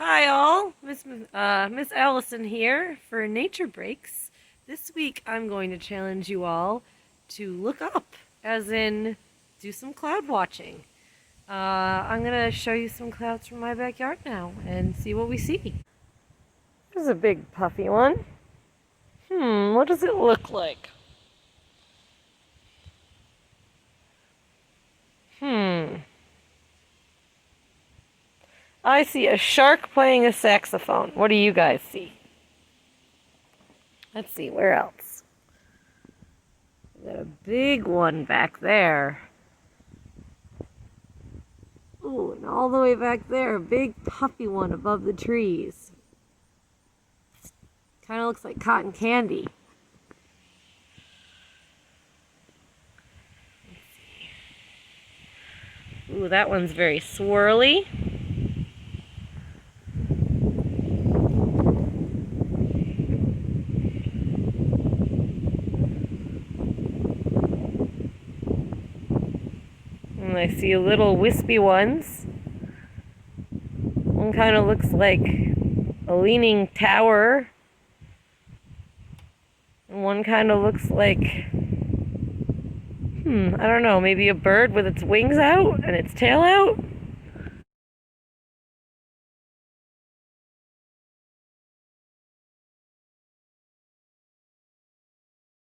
Hi all, Miss Allison here for Nature Breaks. This week I'm going to challenge you all to look up, as in do some cloud watching. I'm gonna show you some clouds from my backyard now and see what we see. There's a big puffy one. What does it look like? I see a shark playing a saxophone. What do you guys see? Let's see, where else? Got a big one back there. Ooh, and all the way back there, a big puffy one above the trees. Kind of looks like cotton candy. Ooh, that one's very swirly. And I see little wispy ones. One kind of looks like a leaning tower. And one kind of looks like, I don't know, maybe a bird with its wings out and its tail out?